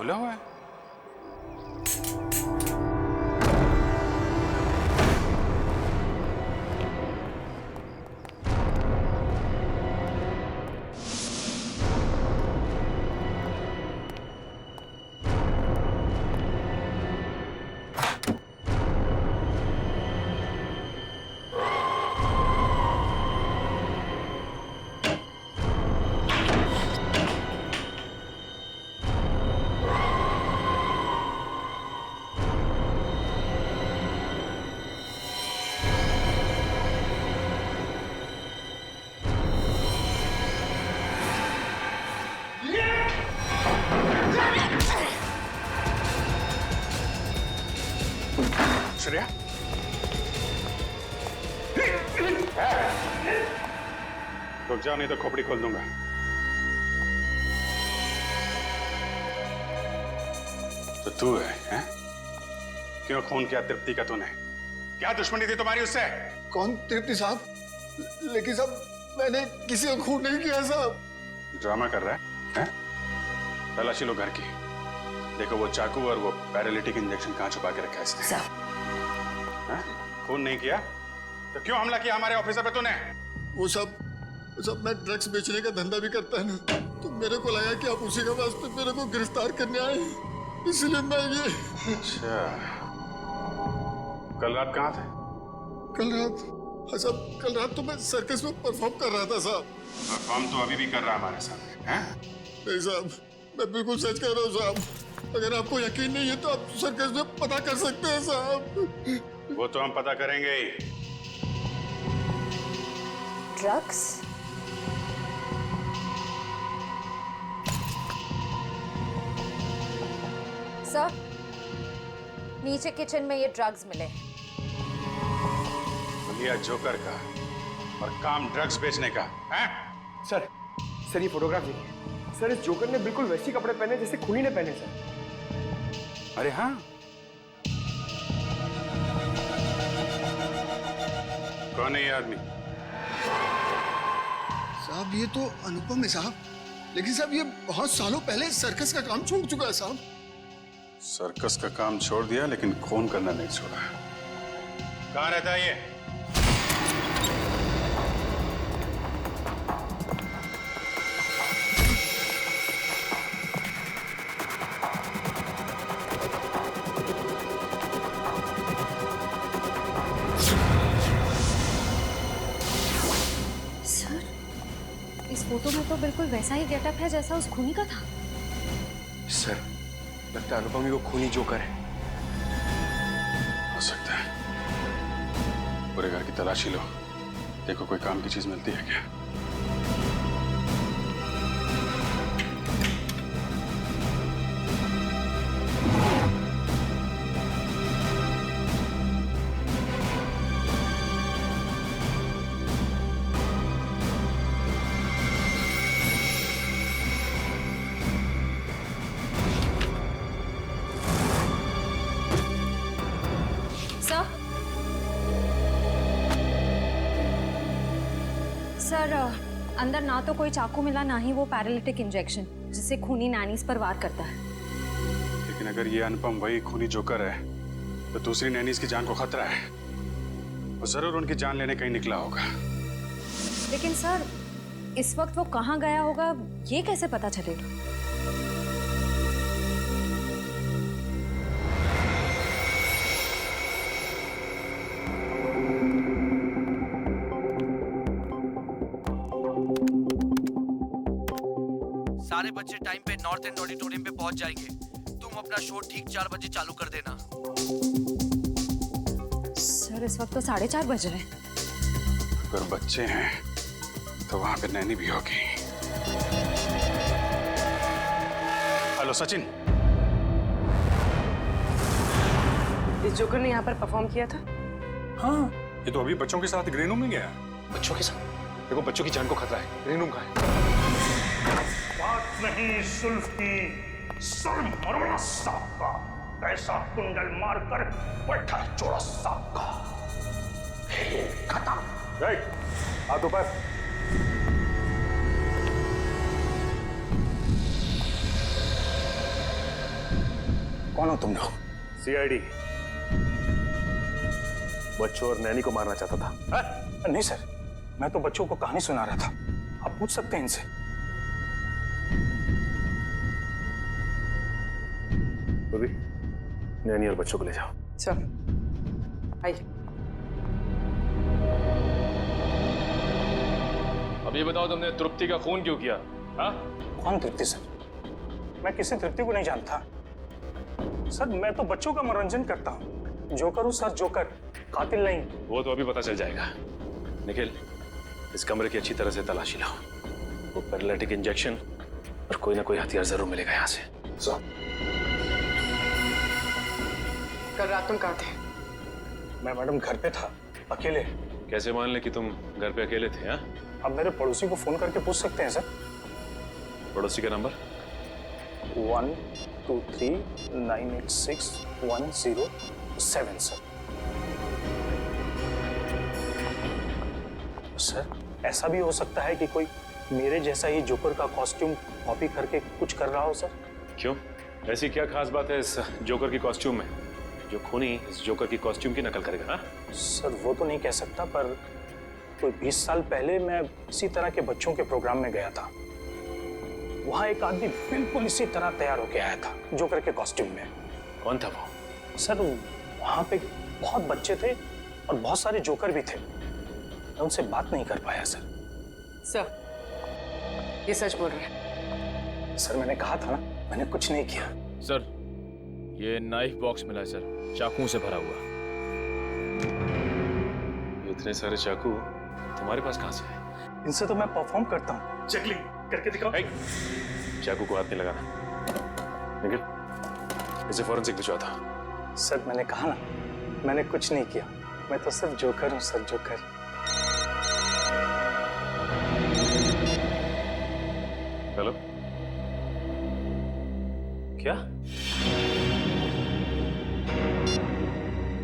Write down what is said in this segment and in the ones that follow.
खुला हुआ है। श्रेया, रुक जाओ नहीं तो खोपड़ी खोल दूंगा। तो तू है? क्यों खून किया तृप्ति का तूने? क्या दुश्मनी थी तुम्हारी उससे? कौन तृप्ति साहब? लेकिन साहब मैंने किसी को खून नहीं किया साहब। ड्रामा कर रहा है? तलाशी लो घर की। देखो वो चाकू और वो पैरालिटिक इंजेक्शन कहाँ छुपा के रखा है इसने? खून नहीं किया तो क्यों हमला किया हमारे ऑफिसर पे तूने? वो सब मैं ड्रग्स बेचने का धंधा भी करता है ना, तो मेरे को लगा कि आप उसी के वास्ते मेरे को गिरफ्तार करने आए, इसलिए मैं ये। अच्छा, कल रात कहाँ थे? कल रात? हाँ साहब, कल रात तो मैं सर्कस में परफॉर्म कर रहा था साहब। परफॉर्म तो अभी भी कर रहा है हमारे सामने, हैं? नहीं साहब, मैं बिल्कुल सच कह रहा हूँ साहब। अगर आपको यकीन नहीं है तो आप सर्कस में पता कर सकते हैं साहब। वो तो हम पता करेंगे ही। ड्रग्स? सर, नीचे किचन में ये ड्रग्स मिले। लिया जोकर का और काम ड्रग्स बेचने का, हैं? सर ये फोटोग्राफ देखिए। सर, इस जोकर ने बिल्कुल वैसे कपड़े पहने जैसे खूनी ने पहने सर। अरे हाँ, कौन है ये आदमी? साहब ये तो अनुपम है साहब, लेकिन साहब ये बहुत सालों पहले सर्कस का काम छोड़ चुका है साहब। सर्कस का काम छोड़ दिया लेकिन खून करना नहीं छोड़ा। कहाँ रहता है ये? इस फोटो में तो बिल्कुल वैसा ही गेटअप है जैसा उस खूनी का था। सर, लगता है अनुपम ही वो खूनी जोकर है। हो सकता है। पूरे घर की तलाशी लो, देखो कोई काम की चीज मिलती है क्या? सर, अंदर ना तो कोई चाकू मिला, ना ही वो पैरालिटिक इंजेक्शन जिससे खूनी नैनीज पर वार करता है। लेकिन अगर ये अनुपम वही खूनी जोकर है तो दूसरी नैनीज की जान को खतरा है। वो जरूर उनकी जान लेने कहीं निकला होगा। लेकिन सर, इस वक्त वो कहाँ गया होगा ये कैसे पता चलेगा? सारे बच्चे टाइम पे नॉर्थ एंड ऑडिटोरियम पे पहुंच जाएंगे। तुम अपना शो ठीक 4 बजे चालू कर देना। सर, इस वक्त तो 4:30 बज रहे हैं। अगर बच्चे हैं तो वहां पे नैनी भी होगी। हेलो सचिन, इस जोकर ने यहाँ पर परफॉर्म किया था? हाँ, ये तो अभी बच्चों के साथ ग्रीन रूम में गया। बच्चों के साथ? देखो बच्चों की जान को खतरा है। ग्रीन रूम कहाँ है? बात नहीं सुल्फ की, सर मरोड़ा सांप का, कैसा कुंडल मारकर बैठा चोड़ा सांप का। खेल खत्म। हाथ ऊपर। कौन हो तुम लोग? सीआईडी बच्चों और नैनी को मारना चाहता था। नहीं सर, मैं तो बच्चों को कहानी सुना रहा था। आप पूछ सकते हैं इनसे। अभी नैनी और बच्चों को ले जाओ। चल आइए। अब ये बताओ तुमने तृप्ति का खून क्यों किया? हाँ? कौन तृप्ति सर? मैं किसी तृप्ति को नहीं जानता सर। मैं तो बच्चों का मनोरंजन करता हूँ। जोकर हूँ सर, जोकर, कातिल नहीं। वो तो अभी पता चल जाएगा। निखिल, इस कमरे की अच्छी तरह से तलाशी लाओ। वो पैरालिटिक इंजेक्शन और कोई ना कोई हथियार जरूर मिलेगा यहाँ से। कल रात तुम कहाँ थे? मैं मैडम घर पे था, अकेले। कैसे मान ले कि तुम घर पे अकेले थे? हाँ? आप मेरे पड़ोसी को फोन करके पूछ सकते हैं सर। पड़ोसी का नंबर? 123986107 सर। सर, ऐसा भी हो सकता है कि कोई मेरे जैसा ही जोकर का कॉस्ट्यूम कॉपी करके कुछ कर रहा हो सर। क्यों? ऐसी क्या खास बात है इस जोकर की कॉस्ट्यूम में जो खूनी इस जोकर की कॉस्ट्यूम की नकल करेगा? हाँ? सर, वो तो नहीं कह सकता, पर कोई 20 साल पहले मैं इसी तरह के बच्चों के प्रोग्राम में गया था। वहां एक आदमी बिल्कुल इसी तरह तैयार होके आया था, जोकर के कॉस्ट्यूम में। कौन था वो? सर, वहां पे बहुत बच्चे थे और बहुत सारे जोकर भी थे। मैं उनसे बात नहीं कर पाया सर। सर, ये सच बोल रहे हैं? सर, मैंने कहा था ना, मैंने कुछ नहीं किया। सर, ये नाइफ बॉक्स मिला है सर, चाकुओं से भरा हुआ। इतने सारे चाकू तुम्हारे पास कहां से है? इनसे तो मैं परफॉर्म करता हूँ। जगलिंग करके दिखाओ। चाकू को हाथ नहीं लगाना। निखिल, इसे फॉरेंसिक भिजवा दो। सर, मैंने कहा ना, मैंने कुछ नहीं किया। मैं तो सिर्फ जोकर हूँ सर, जोकर। हेलो, क्या?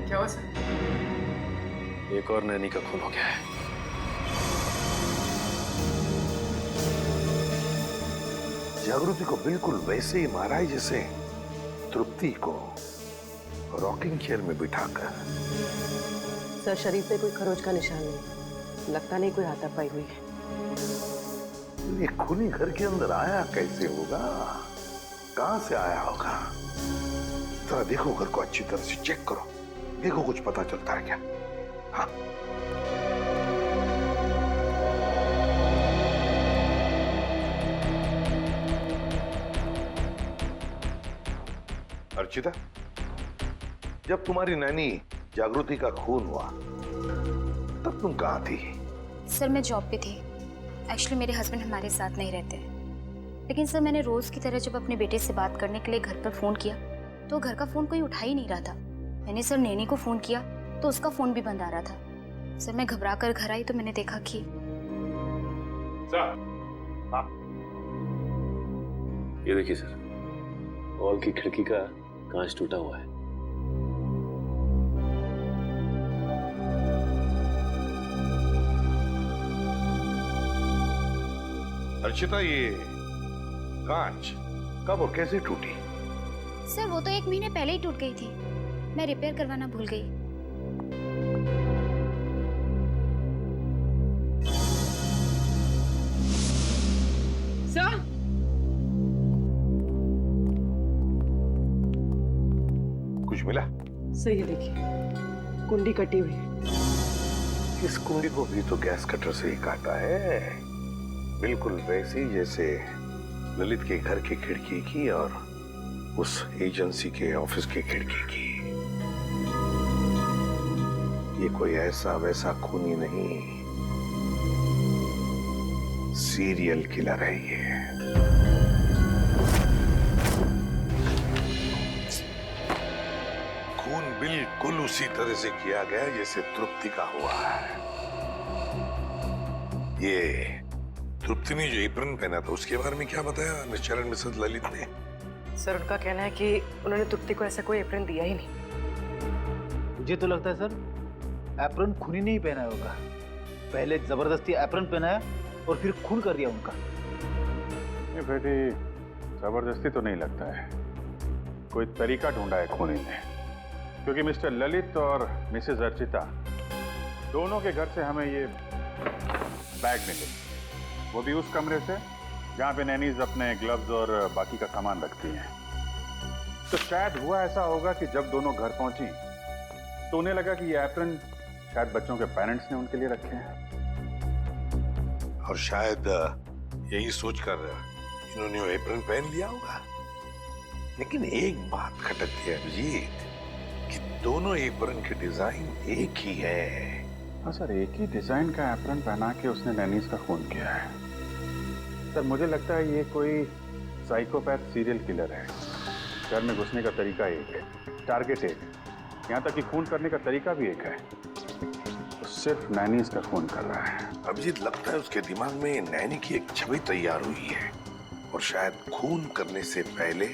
क्या हुआ सर? एक और नैनी का खून हो गया है। जागृति को बिल्कुल वैसे ही मारा है जैसे तृप्ति को रॉकिंग चेयर में बिठाकर। सर, शरीर पे कोई खरोच का निशान नहीं, लगता नहीं कोई हाथापाई हुई है। ये खूनी घर के अंदर आया कैसे होगा? कहां से आया होगा? जरा देखो, घर को अच्छी तरह से चेक करो, देखो कुछ पता चलता है क्या? हाँ। अर्चिता, जब तुम्हारी नैनी जागृति का खून हुआ तब तुम कहाँ थी? सर, मैं जॉब पे थी। एक्चुअली मेरे हस्बैंड हमारे साथ नहीं रहते। लेकिन सर, मैंने रोज की तरह जब अपने बेटे से बात करने के लिए घर पर फोन किया तो घर का फोन कोई उठा ही नहीं रहा था। मैंने सर नैनी को फोन किया तो उसका फोन भी बंद आ रहा था। सर, मैं घबरा कर घर आई तो मैंने देखा कि ये देखिए सर, हॉल की खिड़की का कांच टूटा हुआ है। अर्चिता, ये कांच कब और कैसे टूटी? सर, वो तो 1 महीने पहले ही टूट गई थी। मैं रिपेयर करवाना भूल गई। सर, कुछ मिला? सही है, देखिए कुंडी कटी हुई है। इस कुंडी को भी तो गैस कटर से ही काटा है, बिल्कुल वैसी जैसे ललित के घर की खिड़की की और उस एजेंसी के ऑफिस की खिड़की की। ये कोई ऐसा वैसा खूनी नहीं, सीरियल किलर है ये। खून बिल्कुल उसी तरह से किया गया जैसे तृप्ति का हुआ है। ये तृप्ति ने जो एप्रन पहना था उसके बारे में क्या बताया मिस्टर एंड मिसेस ललित ने? सर, उनका कहना है कि उन्होंने तृप्ति को ऐसा कोई एप्रन दिया ही नहीं। मुझे तो लगता है सर, एप्रन खूनी नहीं पहना होगा। पहले जबरदस्ती एप्रन पहनाया और फिर खून कर दिया उनका। ये बेटी, जबरदस्ती तो नहीं लगता है। कोई तरीका ढूंढा है खूनी ने, क्योंकि मिस्टर ललित और मिसेस अर्चिता दोनों के घर से हमें ये बैग मिले, वो भी उस कमरे से जहां पे नैनीज अपने ग्लव्स और बाकी का सामान रखती हैं। तो शायद हुआ ऐसा होगा कि जब दोनों घर पहुंची तो उन्हें लगा कि ये एप्रन शायद बच्चों के पेरेंट्स ने उनके लिए रखे हैं, और शायद यही सोचकर इन्होंने वो एप्रन पहन लिया होगा। लेकिन एक बात खटकती है अभिजीत कि दोनों एप्रन के डिजाइन एक ही है। हाँ सर, एक ही डिजाइन का एप्रन पहना के उसने नैनीज का खून किया है। सर मुझे लगता है ये कोई साइकोपैथ सीरियल किलर है। घर में घुसने का तरीका एक है, टारगेट एक, यहाँ तक कि खून करने का तरीका भी एक है। तो सिर्फ नैनीज का खून कर रहा है। अभिजीत, लगता है उसके दिमाग में नैनी की एक छवि तैयार हुई है और शायद खून करने से पहले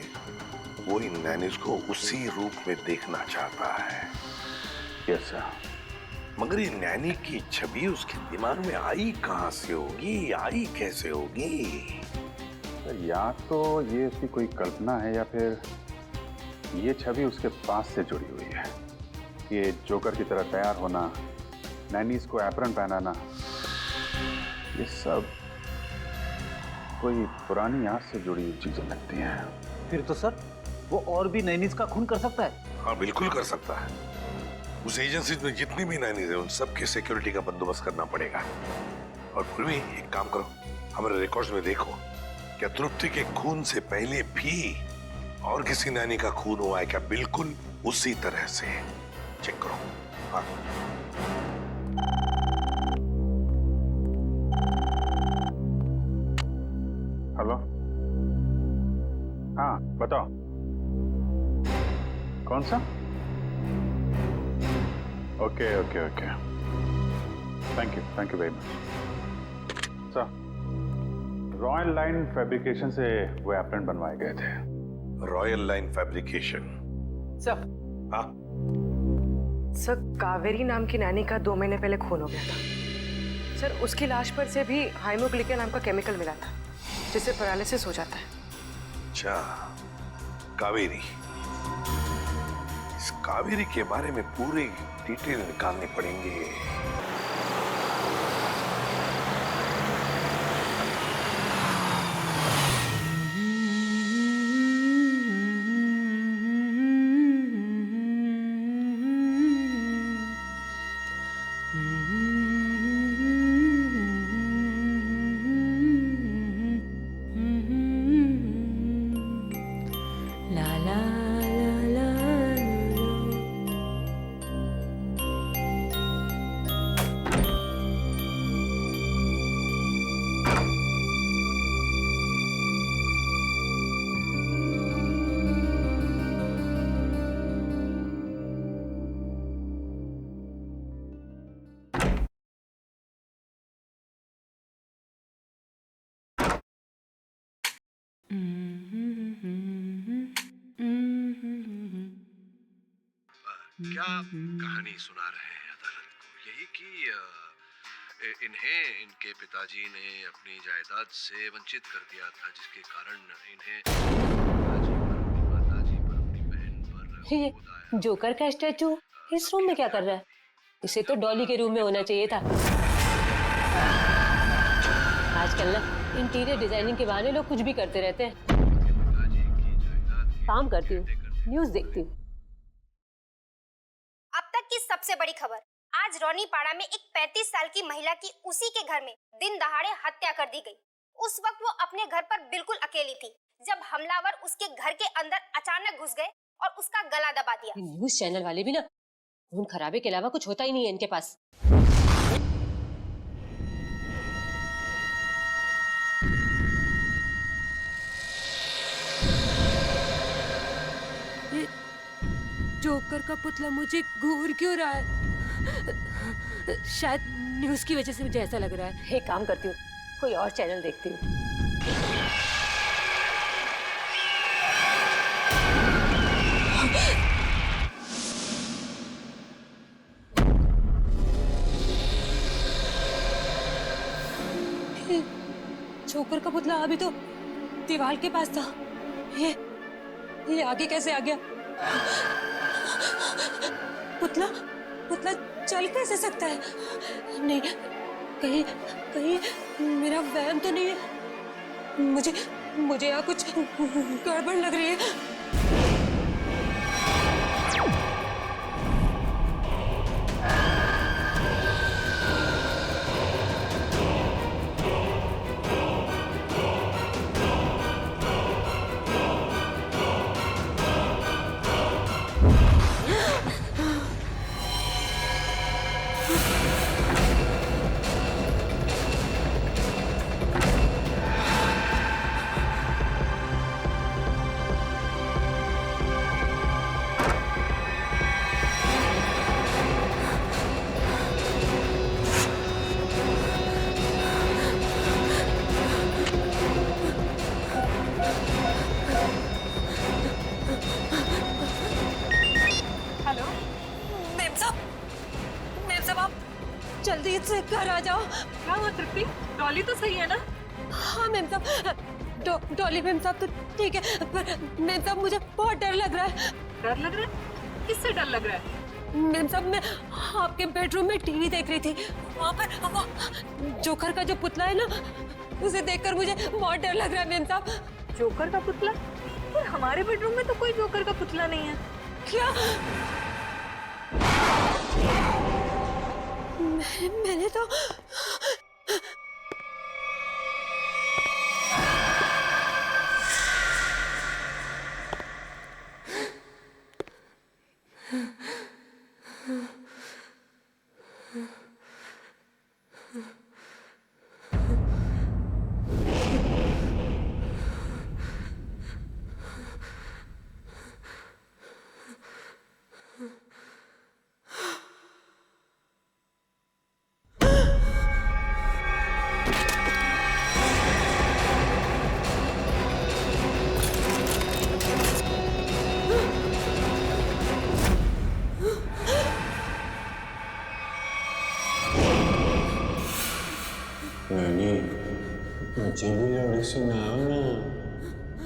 वो इन नैनीज को उसी रूप में देखना चाहता है। Yes sir. मगर ये नैनी की छवि उसके दिमाग में आई कहां से होगी, आई कैसे होगी? सर या तो ये उसकी कोई कल्पना है या फिर ये छवि उसके पास से जुड़ी हुई है। ये जोकर की तरह तैयार होना, नैनीज को एप्रन पहनाना, ये सब कोई पुरानी याद से जुड़ी हुई चीजें लगती हैं। फिर तो सर वो और भी नैनीज का खून कर सकता है। हाँ बिल्कुल कर सकता है। उस एजेंसी में जितनी भी नैनीज है उन सबके सिक्योरिटी का बंदोबस्त करना पड़ेगा। और फिर भी एक काम करो, हमारे रिकॉर्ड्स में देखो, क्या तृप्ति के खून से पहले भी और किसी नैनी का खून हुआ है क्या? बिल्कुल उसी तरह से चेक करो। हाँ हेलो, हाँ बताओ, कौन सा? Okay okay okay, thank you very much sir. Royal line fabrication से वो एप्रन बनवाए गए थे। Royal line fabrication? सर। हाँ सर, कावेरी नाम की नैनी का 2 महीने पहले खून हो गया था सर। उसकी लाश पर से भी हाइमोग्लिका नाम का केमिकल मिला था जिससे पैरालिसिस हो जाता है। अच्छा, कावेरी। इस कावेरी के बारे में पूरी डिटेल निकालनी पड़ेंगे। क्या कहानी सुना रहे हैं अदालत को? यही कि इन्हें इनके पिताजी ने अपनी जायदाद से वंचित कर दिया था, जिसके कारण इन्हें माताजी पर अपनी बहन पर ये जोकर का स्टैचू इस रूम में क्या कर रहा है? इसे तो डॉली के रूम में होना चाहिए था। आजकल ना इंटीरियर डिजाइनिंग के बहाने लोग कुछ भी करते रहते हैं। काम करती हूँ, न्यूज़ देखती हूँ। अब तक की सबसे बड़ी खबर, आज रौनीपाड़ा में एक 35 साल की महिला की उसी के घर में दिन दहाड़े हत्या कर दी गई। उस वक्त वो अपने घर पर बिल्कुल अकेली थी जब हमलावर उसके घर के अंदर अचानक घुस गए और उसका गला दबा दिया। न्यूज़ चैनल वाले भी ना खून खराबे के अलावा कुछ होता ही नहीं है इनके पास। जोकर का पुतला मुझे घूर क्यों रहा है? शायद न्यूज़ की वजह से मुझे ऐसा लग रहा है। एक काम करती हूँ, कोई और चैनल देखती हूँ। जोकर का पुतला अभी तो दीवार के पास था। ये आगे कैसे आ गया? पुतला पुतला चल कैसे सकता है? नहीं, कहीं कहीं मेरा वहम तो नहीं है। मुझे यहाँ कुछ गड़बड़ लग रही है। जल्दी से घर आ जाओ। क्या हुआ तृप्ति? डॉली तो सही है ना? हाँ मैम साहब, डॉली मैम साहब तो ठीक है, पर मैम साहब मुझे बहुत डर लग रहा है। डर लग रहा है? किससे डर लग रहा है? मैम साहब मैं आपके बेडरूम में टीवी देख रही थी, वहाँ पर वो जोकर का जो पुतला है ना, उसे देखकर मुझे बहुत डर लग रहा है मैम साहब। जोकर का पुतला? पर हमारे बेडरूम में तो कोई जोकर का पुतला नहीं है। क्या? मैंने तो मुझे भी लोरी सुनाओ ना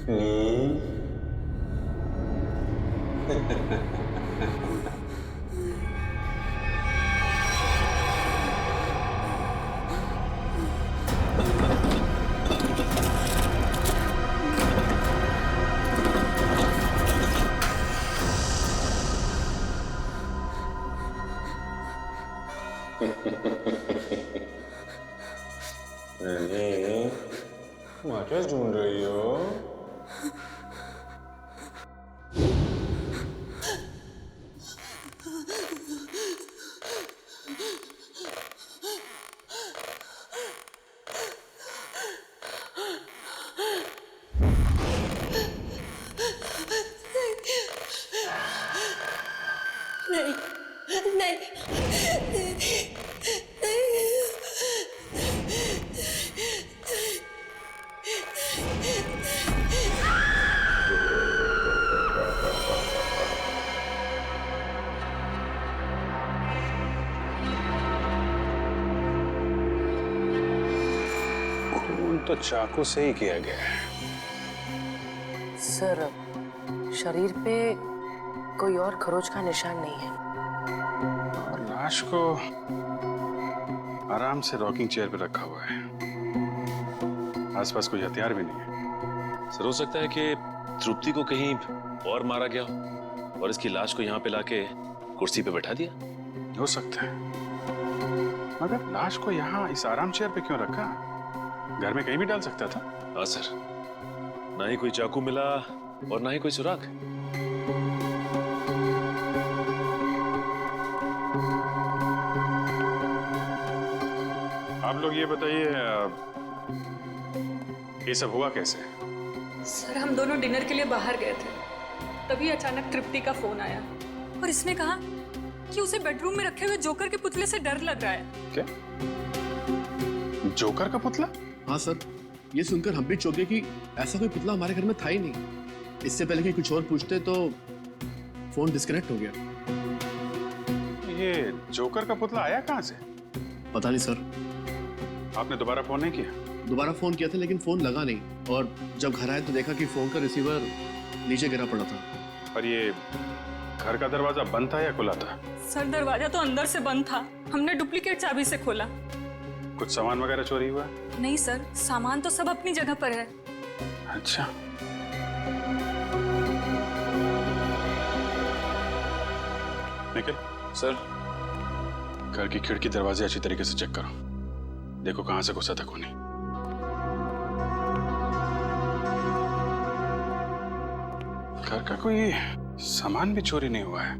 प्लीज। क्या ढूंढ रही हो? नहीं नहीं तो चाकू से ही किया गया है। सर, शरीर पे कोई और खरोच का निशान नहीं है और लाश को आराम से रॉकिंग चेयर पे रखा हुआ है, आसपास कोई हथियार भी नहीं है। सर हो सकता है कि तृप्ति को कहीं और मारा गया हो और इसकी लाश को यहाँ पे लाके कुर्सी पे बैठा दिया। हो सकता है, मगर लाश को यहाँ इस आराम चेयर पे क्यों रखा? घर में कहीं भी डाल सकता था। हाँ सर, ना ही कोई चाकू मिला और ना ही कोई सुराग। आप लोग ये बताइए ये सब हुआ कैसे? सर हम दोनों डिनर के लिए बाहर गए थे, तभी अचानक तृप्ति का फोन आया और इसने कहा कि उसे बेडरूम में रखे हुए जोकर के पुतले से डर लग रहा है। क्या? जोकर का पुतला? हाँ सर, ये सुनकर हम भी चौंक गए कि ऐसा कोई पुतला हमारे घर में था ही नहीं। इससे पहले कि कुछ और पूछते तो फोन डिस्कनेक्ट हो गया। ये जोकर का पुतला आया कहाँ से? पता नहीं सर। आपने दोबारा फोन नहीं किया? दोबारा फोन किया था लेकिन फोन लगा नहीं, और जब घर आए तो देखा कि फोन का रिसीवर नीचे गिरा पड़ा था। और ये घर का दरवाजा बंद था या खुला था? सर दरवाजा तो अंदर से बंद था, हमने डुप्लीकेट चाबी से खोला। कुछ सामान वगैरह चोरी हुआ? नहीं सर, सामान तो सब अपनी जगह पर है। अच्छा। निखिल सर, घर की खिड़की दरवाजे अच्छी तरीके से चेक करो, देखो कहां से घुसा था खूनी। घर का कोई सामान भी चोरी नहीं हुआ है।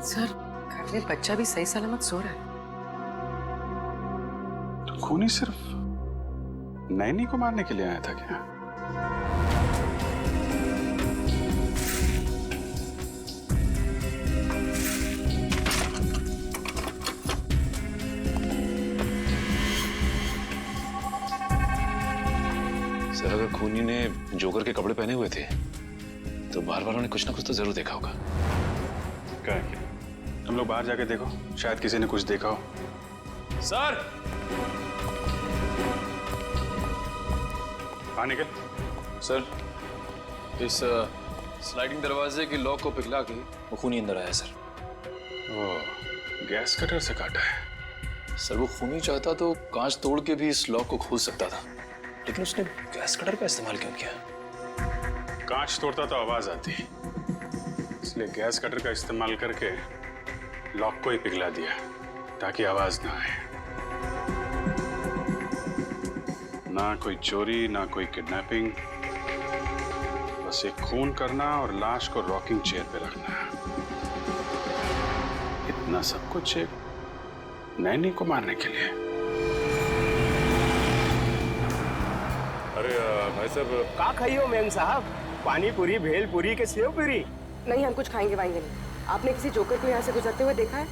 सर घर में बच्चा भी सही सलामत सो रहा है। तो खूनी सिर्फ नैनी को मारने के लिए आया था क्या? सर, अगर खूनी ने जोकर के कपड़े पहने हुए थे तो बाहर वालों ने कुछ ना कुछ तो जरूर देखा होगा। क्या है? तुम लोग बाहर जाके देखो, शायद किसी ने कुछ देखा हो। सर! हाँ निकल। सर, इस स्लाइडिंग दरवाजे की लॉक को पिघला के वो खूनी अंदर आया सर। ओह, गैस कटर से काटा है। सर, वो खूनी चाहता तो कांच तोड़ के भी इस लॉक को खोल सकता था, लेकिन उसने गैस कटर का इस्तेमाल क्यों किया? कांच तोड़ता तो आवाज आती, इसलिए गैस कटर का इस्तेमाल करके लॉक को ही पिघला दिया ताकि आवाज ना आए। ना कोई चोरी, ना कोई किडनैपिंग, बस एक खून करना और लाश को रॉकिंग चेयर पे रखना। इतना सब कुछ एक नैनी को मारने के लिए। अरे भाई साहब, का खाइयो मेम साहब? पानी पूरी, भेल पूरी के सेव पूरी? नहीं, हम कुछ खाएंगे वाएंगे नहीं। आपने किसी जोकर को यहाँ से गुजरते हुए देखा है?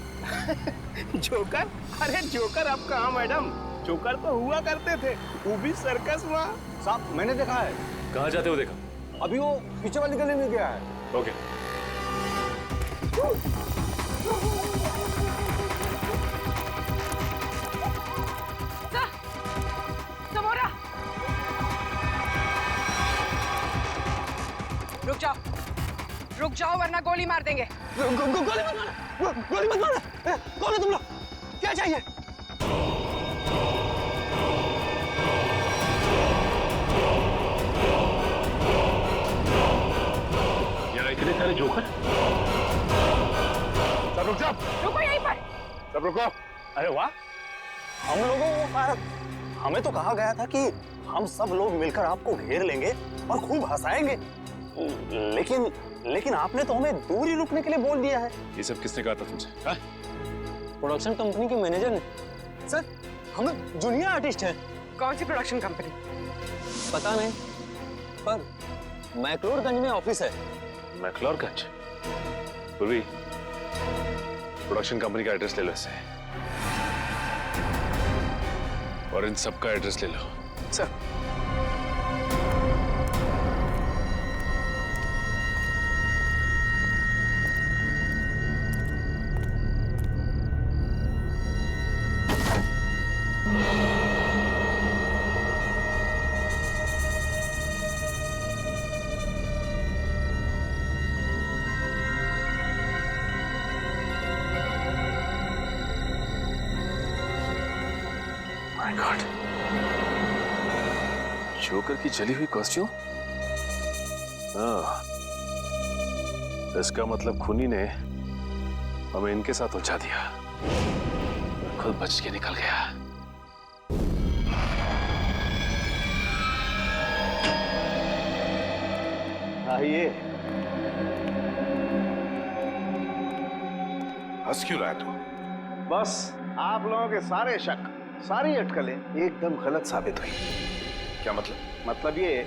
जोकर? अरे जोकर अब कहाँ मैडम, जोकर तो हुआ करते थे, वो भी सर्कस में। साहब मैंने देखा है। कहाँ जाते हो देखा? अभी वो पीछे वाली गली में गया है। ओके। रुक जाओ वरना गोली मार देंगे। गोली मत मारो, गोली मत मारो। कौन है तुम लोग? क्या चाहिए? यहाँ इतने सारे जोकर? सब रुक जाओ। रुको यहीं पर। सब रुको। अरे वाह, हम लोगों को हमें तो कहा गया था कि हम सब लोग मिलकर आपको घेर लेंगे और खूब हंसाएंगे, लेकिन आपने तो हमें दूर ही रुकने के लिए बोल दिया है। ये सब किसने कहा था तुमसे? प्रोडक्शन कंपनी के मैनेजर ने। सर, हम जूनियर आर्टिस्ट हैं। कौन सी प्रोडक्शन कंपनी? पता नहीं, पर मैक्लोडगंज में ऑफिस है। मैक्लोडगंज? पूर्वी, प्रोडक्शन कंपनी का एड्रेस ले लो इससे, और इन सब का एड्रेस ले लो। सर। माय गॉड, जोकर की जली हुई कॉस्ट्यूम? हाँ, इसका मतलब खूनी ने हमें इनके साथ उलझा दिया, खुद बच के निकल गया। आइए। हंस क्यों रहा तू? बस आप लोगों के सारे शक, सारी अटकलें एकदम गलत साबित हुई। क्या मतलब? मतलब ये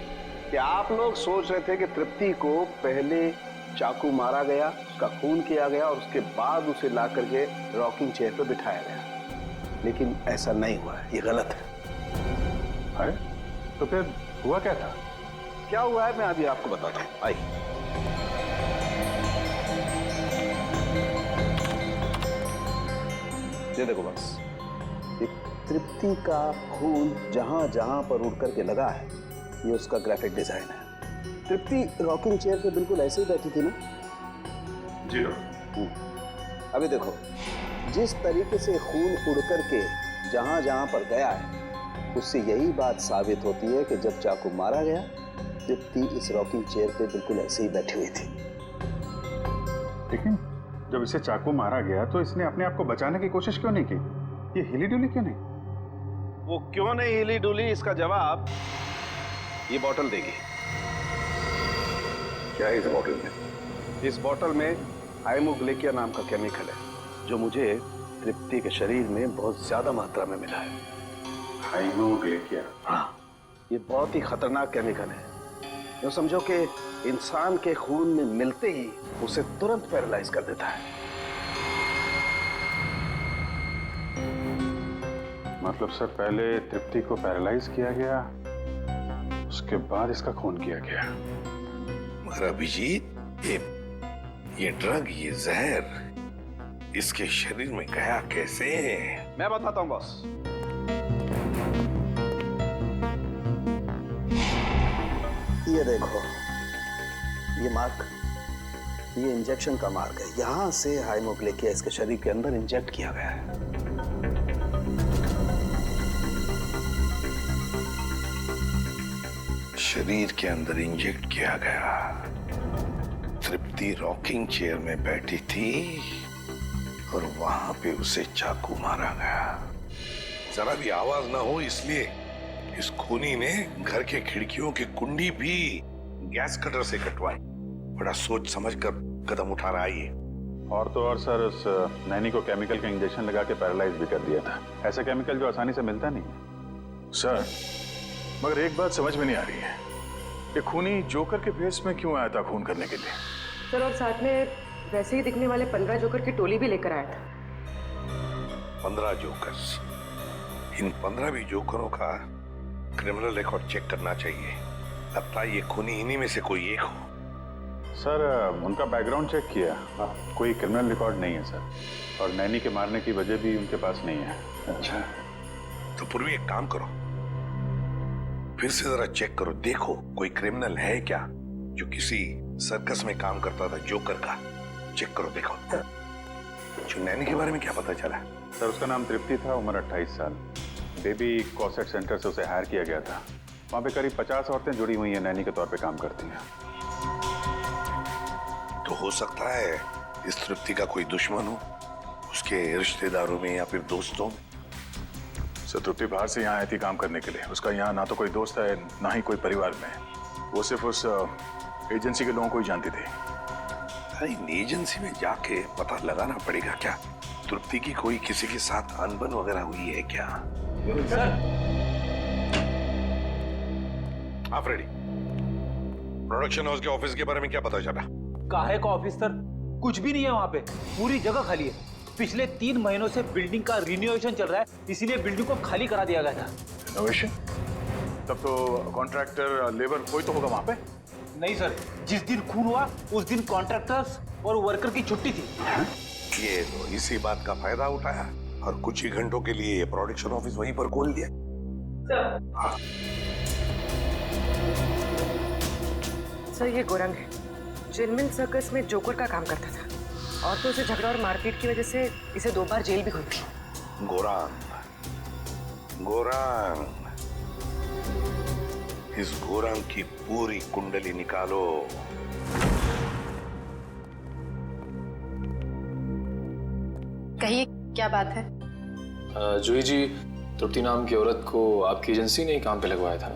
कि आप लोग सोच रहे थे कि तृप्ति को पहले चाकू मारा गया, उसका खून किया गया और उसके बाद उसे ला करके रॉकिंग चेयर पर बिठाया गया, लेकिन ऐसा नहीं हुआ है, ये गलत है। अरे तो फिर हुआ क्या था? क्या हुआ है मैं अभी आपको बताता हूँ, आइए। ये देखो बस, ये तृप्ति का खून जहां जहां पर उड़ करके लगा है, ये उसका ग्राफिक डिजाइन है। तृप्ति रॉकिंग चेयर पे बिल्कुल ऐसे ही बैठी थी ना? जी डॉक्टर। अभी देखो, जिस तरीके से खून उड़ करके जहां जहां पर गया है, उससे यही बात साबित होती है कि जब चाकू मारा गया, तृप्ति इस रॉकिंग चेयर पे बिल्कुल ऐसे ही बैठी हुई थी। लेकिन जब इसे चाकू मारा गया तो इसने अपने आप को बचाने की कोशिश क्यों नहीं की? ये हिली डुली क्यों नहीं? वो क्यों नहीं हिली डुली, इसका जवाब ये बोतल देगी। क्या है इस बोतल में? इस बोतल में हाइमोग्लिकिया नाम का केमिकल है, जो मुझे तृप्ति के शरीर में बहुत ज्यादा मात्रा में मिला है। हाइमोग्लिकिया? हाँ, ये बहुत ही खतरनाक केमिकल है। जो समझो कि इंसान के खून में मिलते ही उसे तुरंत पैरालाइज कर देता है। मतलब सर, पहले तृप्ति को पैरालाइज किया गया, उसके बाद इसका खून किया गया। मगर अभिजीत, ये ड्रग, ये जहर इसके शरीर में गया कैसे? मैं बताता हूं बॉस। ये देखो, ये मार्क, ये इंजेक्शन का मार्क है। यहां से हाइमोग्लिकिया इसके शरीर के अंदर इंजेक्ट किया गया है। शरीर के अंदर इंजेक्ट किया गया। तृप्ति रॉकिंग चेयर में बैठी थी और वहां पे उसे चाकू मारा गया। जरा भी आवाज ना हो इसलिए इस खूनी ने घर के खिड़कियों की कुंडी भी गैस कटर से कटवाई। बड़ा सोच समझ कर कदम उठा रहा है ये। और तो और सर, उस नैनी को केमिकल का इंजेक्शन लगा के पैरालाइज भी कर दिया था। ऐसा केमिकल जो आसानी से मिलता नहीं है। सर, मगर एक बात समझ में नहीं आ रही है, ये खूनी जोकर के भेष में क्यों आया था खून करने के लिए? सर, और साथ में वैसे ही दिखने वाले 15 जोकर की टोली भी लेकर आया था। 15 जोकर्स? इन 15 भी जोकरों का क्रिमिनल रिकॉर्ड चेक करना चाहिए। लगता है ये खूनी इन्हीं में से कोई एक हो। सर, उनका बैकग्राउंड चेक किया, कोई क्रिमिनल रिकॉर्ड नहीं है सर। और नैनी के मारने की वजह भी उनके पास नहीं है। अच्छा, तो पूर्वी एक काम करो, फिर से जरा चेक करो, देखो कोई क्रिमिनल है क्या जो किसी सर्कस में काम करता था जोकर का। चेक करो, देखो। जो नैनी के बारे में क्या पता चला? सर, उसका नाम तृप्ति था, उम्र 28 साल। बेबी कॉसेट सेंटर से उसे हायर किया गया था। वहाँ पे करीब 50 औरतें जुड़ी हुई हैं, नैनी के तौर पे काम करती हैं। तो हो सकता है इस तृप्ति का कोई दुश्मन हो, उसके रिश्तेदारों में या फिर दोस्तों में। सर, तृप्ति बाहर से यहाँ आई थी काम करने के लिए। उसका यहाँ ना तो कोई दोस्त है, ना ही कोई परिवार में। वो सिर्फ उस एजेंसी के लोगों को ही जानती थी। इन एजेंसी में जाके पता लगाना पड़ेगा क्या तृप्ति की कोई किसी के साथ अनबन वगैरह हुई है क्या? सर, हाँ फ्रेडी, प्रोडक्शन हाउस के ऑफिस के बारे में क्या पता चला? काहे का ऑफिस सर? कुछ भी नहीं है वहाँ पे, पूरी जगह खाली है। पिछले 3 महीनों से बिल्डिंग का रिनोवेशन चल रहा है, इसीलिए बिल्डिंग को खाली करा दिया गया था। रिनोवेशन? तब तो कॉन्ट्रैक्टर, लेबर कोई तो होगा वहाँ पे? नहीं सर, जिस दिन खून हुआ उस दिन कॉन्ट्रैक्टर्स और वर्कर की छुट्टी थी। ये तो इसी बात का फायदा उठाया और कुछ ही घंटों के लिए ये प्रोडक्शन ऑफिस वहीं पर खोल दिया। हाँ। सर, ये गोरंग है, जिनमिन सर्कस में जोकर का काम करता था। और तो उसे झगड़ा और मारपीट की वजह से इसे 2 बार जेल भी हुई थी। गोरांग, इस गोरांग की पूरी कुंडली निकालो। कहिए, क्या बात है? जूही जी, तृप्ति नाम की औरत को आपकी एजेंसी ने ही काम पे लगवाया था?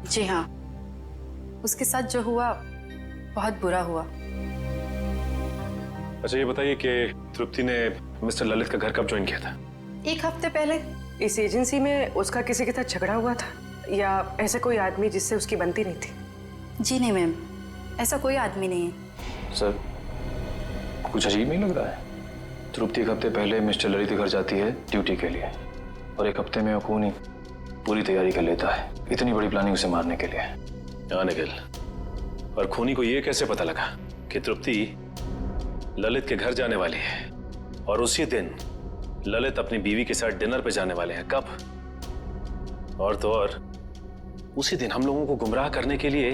जी हाँ, उसके साथ जो हुआ बहुत बुरा हुआ। अच्छा, ये बताइए कि तृप्ति ने मिस्टर ललित का घर कब ज्वाइन किया था? 1 हफ्ते पहले। इस एजेंसी में उसका किसी के साथ झगड़ा हुआ था या ऐसा कोई आदमी जिससे उसकी बनती नहीं थी? जी नहीं मैम, ऐसा कोई आदमी नहीं है। सर, कुछ अजीब नहीं लग रहा है? तृप्ति 1 हफ्ते पहले मिस्टर ललित के घर जाती है ड्यूटी के लिए, और 1 हफ्ते में खूनी पूरी तैयारी कर लेता है, इतनी बड़ी प्लानिंग उसे मारने के लिए। हाँ निखिल, और खूनी को ये कैसे पता लगा कि तृप्ति ललित के घर जाने वाली है और उसी दिन ललित अपनी बीवी के साथ डिनर पे जाने वाले हैं? कब? और तो और उसी दिन हम लोगों को गुमराह करने के लिए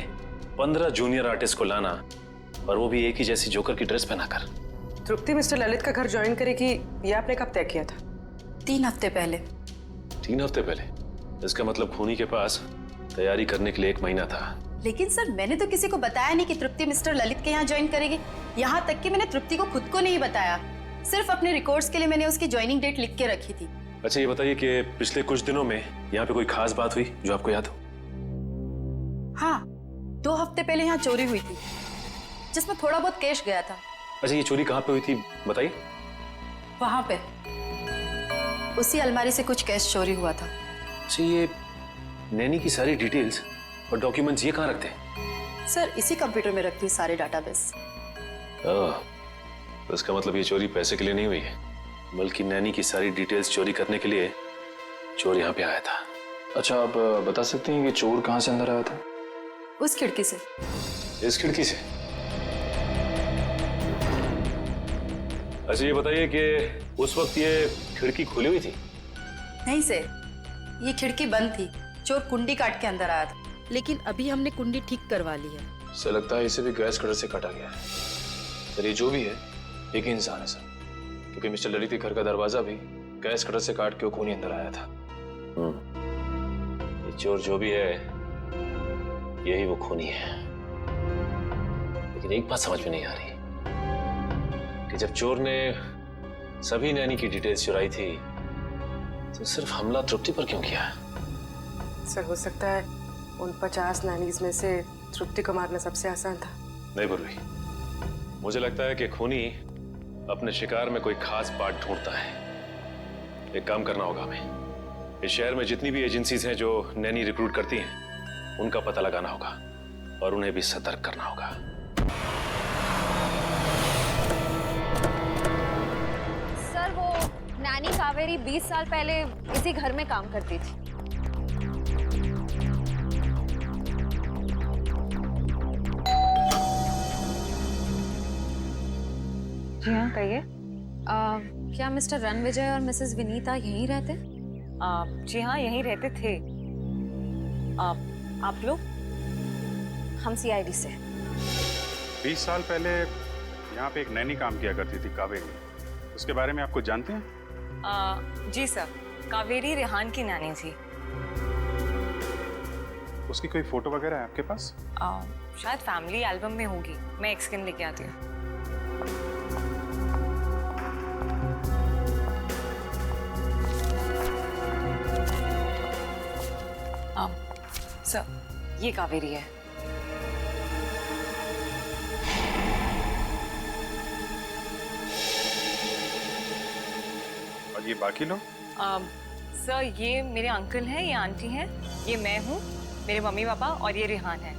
15 जूनियर आर्टिस्ट को लाना, और वो भी एक ही जैसी जोकर की ड्रेस पहनाकर। तृप्ति मिस्टर ललित का घर ज्वाइन करेगी, ये आपने कब तय किया था? 3 हफ्ते पहले। 3 हफ्ते पहले? इसका मतलब खूनी के पास तैयारी करने के लिए 1 महीना था। लेकिन सर, मैंने तो किसी को बताया नहीं कि तृप्ति मिस्टर ललित के यहाँ ज्वाइन करेगी। यहाँ तक कि मैंने तृप्ति को खुद को नहीं बताया। सिर्फ अपने रिकॉर्ड्स के लिए मैंने उसकी ज्वाइनिंग डेट लिख के रखी थी। अच्छा, ये बताइए कि पिछले कुछ दिनों में यहाँ पे कोई खास बात हुई जो आपको याद हो? हाँ, 2 हफ्ते पहले यहाँ चोरी हुई थी, जिसमें थोड़ा बहुत कैश गया था। अच्छा, ये चोरी कहाँ पे हुई थी बताइए? वहां पे उसी अलमारी से कुछ कैश चोरी हुआ था। अच्छा, ये नैनी की सारी डिटेल्स और डॉक्यूमेंट्स ये कहाँ रखते हैं? सर, इसी कंप्यूटर में रखती है सारे डाटाबेस। तो इसका मतलब ये चोरी पैसे के लिए नहीं हुई है, बल्कि नैनी की सारी डिटेल्स चोरी करने के लिए चोर यहाँ पे आया था। अच्छा, आप बता सकते हैं कि चोर कहाँ से अंदर आया था? उस खिड़की से। इस खिड़की से? अच्छा, ये बताइए कि उस वक्त ये खिड़की खुली हुई थी? नहीं सर, ये खिड़की बंद थी। चोर कुंडी काट के अंदर आया था, लेकिन अभी हमने कुंडी ठीक करवा ली है। सर, लगता है इसे भी गैस कटर से काटा गया है। सर, ये जो भी है एक ही इंसान है सर, क्योंकि मिस्टर ललित के घर का दरवाजा भी गैस कटर से काट के वो खूनी अंदर आया था। ये चोर जो भी है, यही वो खूनी है। लेकिन एक बात समझ में नहीं आ रही कि जब चोर ने सभी नैनी की डिटेल्स चुराई थी, तो सिर्फ हमला तृप्ति पर क्यों किया? सर, हो सकता है उन 50 नैनीज में से तृप्ति को मारना सबसे आसान था। नहीं पूर्वी, मुझे लगता है कि खूनी अपने शिकार में कोई खास पार्ट ढूंढता है। एक काम करना होगा हमें। इस शहर में जितनी भी एजेंसीज हैं जो नैनी रिक्रूट करती हैं, उनका पता लगाना होगा और उन्हें भी सतर्क करना होगा। सर, वो नैनी कावेरी 20 साल पहले इसी घर में काम करती थी। जी हाँ, कहिए। क्या मिस्टर रणविजय और मिसेस विनीता यहीं रहते? जी हाँ, यहीं रहते थे। आप लोग? हम CID से। 20 साल पहले यहाँ पे एक नैनी काम किया करती थी, कावेरी। उसके बारे में आप कुछ जानते हैं? जी सर, कावेरी रेहान की नैनी थी। उसकी कोई फोटो वगैरह है आपके पास? शायद फैमिली एल्बम में होगी, मैं एक स्किन लेके आती हूँ। सर, ये कावेरी है। और ये बाकी लोग? सर, ये मेरे अंकल हैं, ये आंटी हैं, ये मैं हूँ, मेरे मम्मी पापा, और ये रेहान है।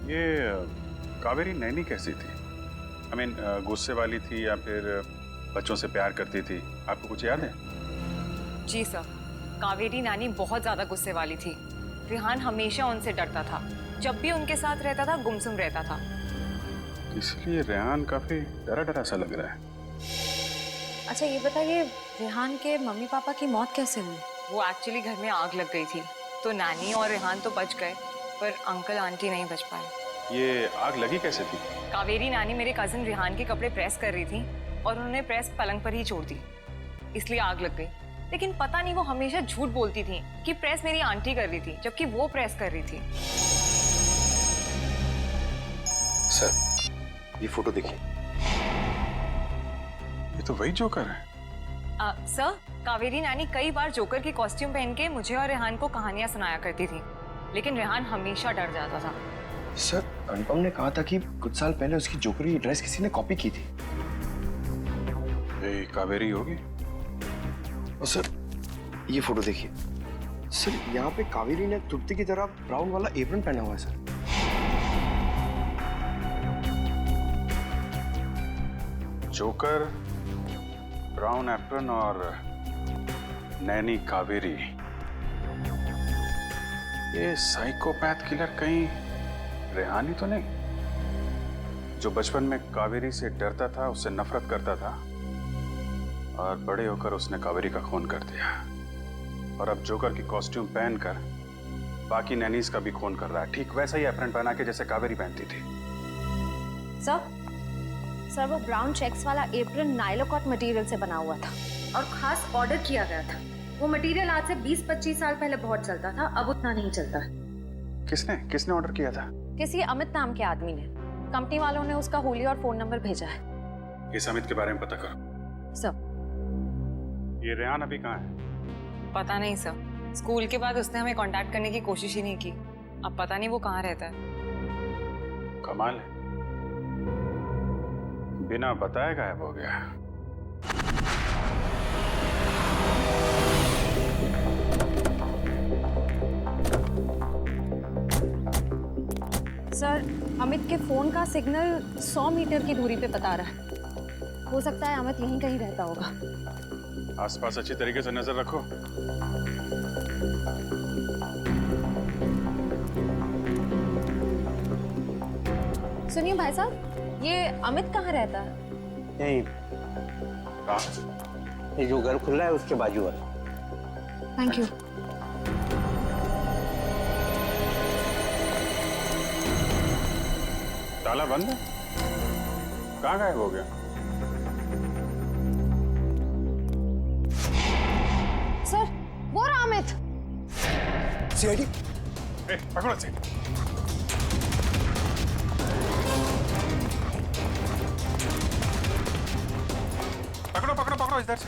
ये कावेरी नैनी कैसी थी? I mean, गुस्से वाली थी या फिर बच्चों से प्यार करती थी? आपको कुछ याद है? जी सर, कावेरी नानी बहुत ज्यादा गुस्से वाली थी। रेहान हमेशा उनसे डरता था, जब भी उनके साथ रहता था गुमसुम रहता था। इसलिए रेहान काफी डरा डरा सा लग रहा है। अच्छा, ये बताइए, रेहान के मम्मी पापा की मौत कैसे हुई? वो एक्चुअली घर में आग लग गई थी, तो नानी और रेहान तो बच गए, पर अंकल आंटी नहीं बच पाए। ये आग लगी कैसे थी? कावेरी नानी मेरे कजिन रेहान के कपड़े प्रेस कर रही थी और उन्होंने प्रेस पलंग पर ही छोड़ दी, इसलिए आग लग गई। लेकिन पता नहीं वो हमेशा झूठ बोलती थी कि प्रेस मेरी आंटी कर रही थी, जबकि वो प्रेस कर रही थी। सर, ये फोटो देखिए। ये तो वही जोकर है। सर, कावेरी नानी कई बार जोकर की कॉस्ट्यूम पहन के मुझे और रेहान को कहानियां सुनाया करती थी, लेकिन रेहान हमेशा डर जाता था। सर, अनुपम ने कहा था कि कुछ साल पहले उसकी जोकर की ड्रेस किसी ने कॉपी की थी। ये कावेरी होगी। और सर, ये फोटो देखिए। सर, यहाँ पे कावेरी ने तृप्ति की तरह ब्राउन वाला एप्रन पहना हुआ है सर। जोकर, ब्राउन एप्रन और नैनी कावेरी। ये साइकोपैथ किलर कहीं रेहानी तो नहीं, जो बचपन में कावेरी से डरता था, उससे नफरत करता था, और बड़े होकर उसने कावेरी का खून कर दिया, और अब जोकर की कॉस्ट्यूम पहनकर बाकी नैनीज का भी खून कर रहा है, ठीक वैसा ही एप्रन पहना के जैसे कावेरी पहनती थी। सर वो ब्राउन चेक्स वाला एप्रन नाइलोकॉट मटेरियल से बना हुआ था और खास ऑर्डर किया गया था। वो मटेरियल आज से 20-25 साल पहले बहुत चलता था, अब उतना नहीं चलता है। किसने ऑर्डर किया था? किसी अमित नाम के आदमी ने। कंपनी वालों ने उसका हुलिया और फोन नंबर भेजा है। इस अमित के बारे में पता करो। सर ये रेहान अभी कहाँ है? पता नहीं सर, स्कूल के बाद उसने हमें कांटेक्ट करने की कोशिश ही नहीं की। अब पता नहीं वो कहाँ रहता है। कमाल है, बिना बताए गायब हो गया। सर अमित के फोन का सिग्नल 100 मीटर की दूरी पे बता रहा है। हो सकता है अमित यहीं कहीं रहता होगा। आसपास अच्छी तरीके से नजर रखो। सुनिए भाई साहब, ये अमित कहाँ रहता है? यही कहाँ? ये जो घर खुला है उसके बाजू वाला। Thank you. ताला बंद है? कहाँ गायब हो गया? सर वो रहा अमित। सीआईडी, पकड़ो इसे। पकड़ो इधर से।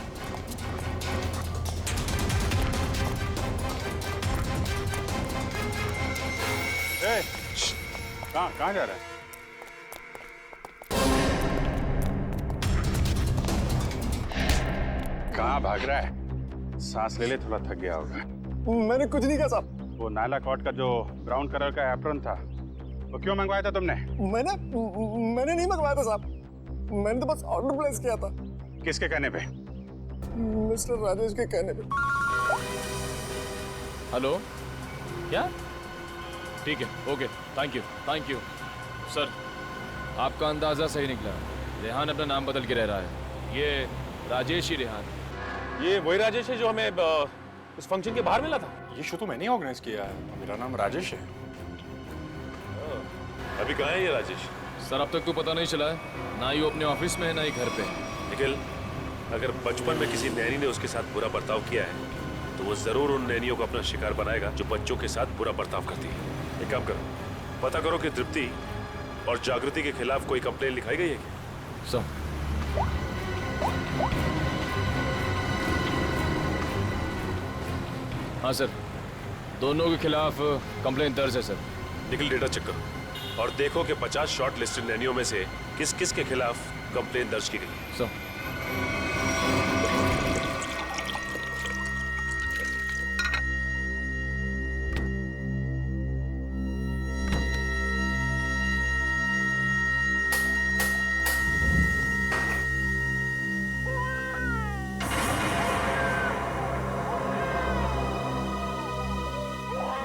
कहाँ जा रहा है? कहाँ भाग रहा है? सांस ले ले, थोड़ा थक गया होगा। मैंने कुछ नहीं कहा साहब। वो नायला कॉट का जो ब्राउन कलर का एप्रन था, वो क्यों मंगवाया था तुमने? मैंने नहीं मंगवाया था साहब, मैंने तो बस ऑर्डर प्लेस किया था। किसके कहने पे? मिस्टर राजेश के कहने पे। हेलो, क्या? ठीक है, ओके, थैंक यू सर। आपका अंदाजा सही निकला, रेहान अपना नाम बदल के रह रहा है। ये राजेश ही रेहान। ये वही राजेश है जो हमें उस फंक्शन के बाहर मिला था। ये शो तो मैंने ऑर्गेनाइज किया है, मेरा नाम राजेश है। अभी कहाँ है ये राजेश? सर अब तक तो पता नहीं चला है, ना ही वो अपने ऑफिस में है ना ही घर पे। निखिल, अगर बचपन में किसी नैनी ने उसके साथ बुरा बर्ताव किया है तो वो जरूर उन नैनियों को अपना शिकार बनाएगा जो बच्चों के साथ बुरा बर्ताव करती है। एक काम करो, पता करो कि तृप्ति और जागृति के खिलाफ कोई कंप्लेन लिखाई गई है क्या? सर हाँ सर, दोनों के खिलाफ कंप्लेन दर्ज है सर। निखिल, डेटा चेक करो और देखो कि 50 शॉर्ट लिस्टेड नैनियों में से किस किस के खिलाफ कंप्लेन दर्ज की गई है। सर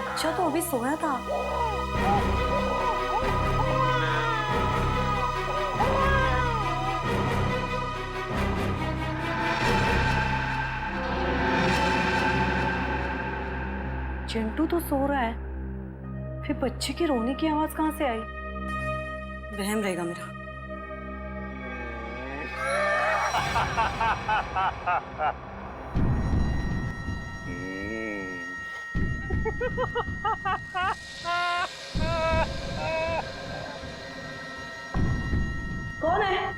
अच्छा, तो अभी सोया था। चिंटू तो सो रहा है, फिर बच्चे की रोने की आवाज कहाँ से आई? वहम रहेगा मेरा। कौन है?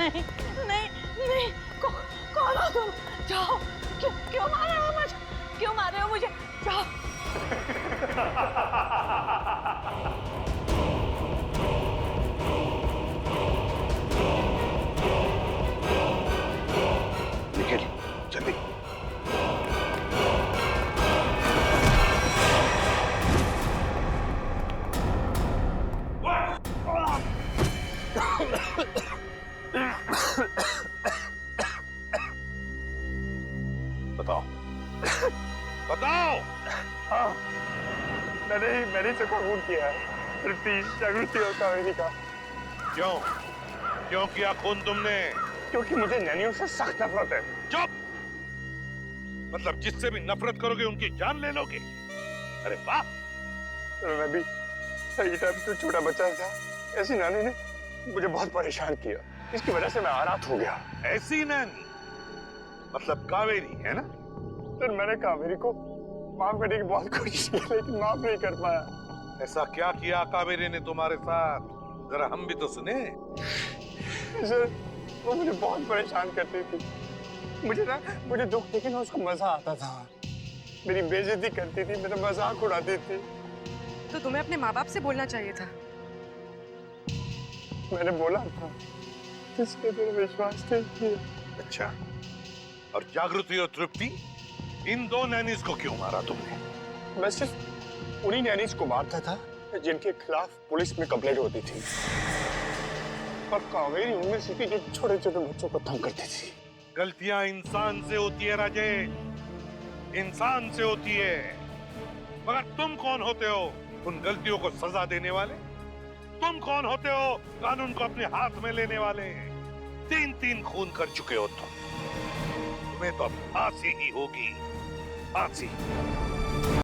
नहीं नहीं नहीं कौन हो तुम? जाओ। क्यों मार रहे हो मुझे? क्यों मार रहे हो मुझे? जाओ। निखिल जल्दी। बताओ बताओ। हाँ मैंने से खून किया है। तृप्ति, जागृति और कावेरी का। क्यों क्यों किया खून तुमने? क्योंकि मुझे नैनियों से सख्त नफरत है। चुप। मतलब जिससे भी नफरत करोगे उनकी जान ले लोगे? अरे वाह। मैं भी सही टाइम पे छोटा बच्चा था, ऐसी नानी ने मुझे बहुत परेशान किया। इसकी वजह से मैं आरात हो गया। ऐसी नानी मतलब कावेरी है ना? फिर मैंने कावेरी को माफ करने की बहुत कोशिश की, लेकिन माफ नहीं कर पाया। ऐसा क्या किया कावेरी ने तुम्हारे साथ? जरा हम भी तो सुने। सर वो मुझे बहुत परेशान करती थी। मुझे दुख देखे ना उसको मजा आता था। मेरी बेइज्जती करती थी, मेरा मजाक उड़ाती थी। तो तुम्हें अपने माँ बाप से बोलना चाहिए था। मैंने बोला था, किसने मेरा विश्वास नहीं किया। अच्छा, और जागृति और तृप्ति, इन दो नैनीज को क्यों मारा तुमने? मैं सिर्फ उन्हीं नैनीज को मारता था जिनके खिलाफ पुलिस में कंप्लेंट होती थी। और कावेरी उनमें से थी जो छोटे छोटे बच्चों को तंग करती थी। गलतियां इंसान से होती है राजेश, इंसान से होती है। मगर तुम कौन होते हो उन गलतियों को सजा देने वाले? तुम कौन होते हो कानून को अपने हाथ में लेने वाले? 3 खून कर चुके हो तुम। तुम्हें तो अब फांसी ही होगी, फांसी।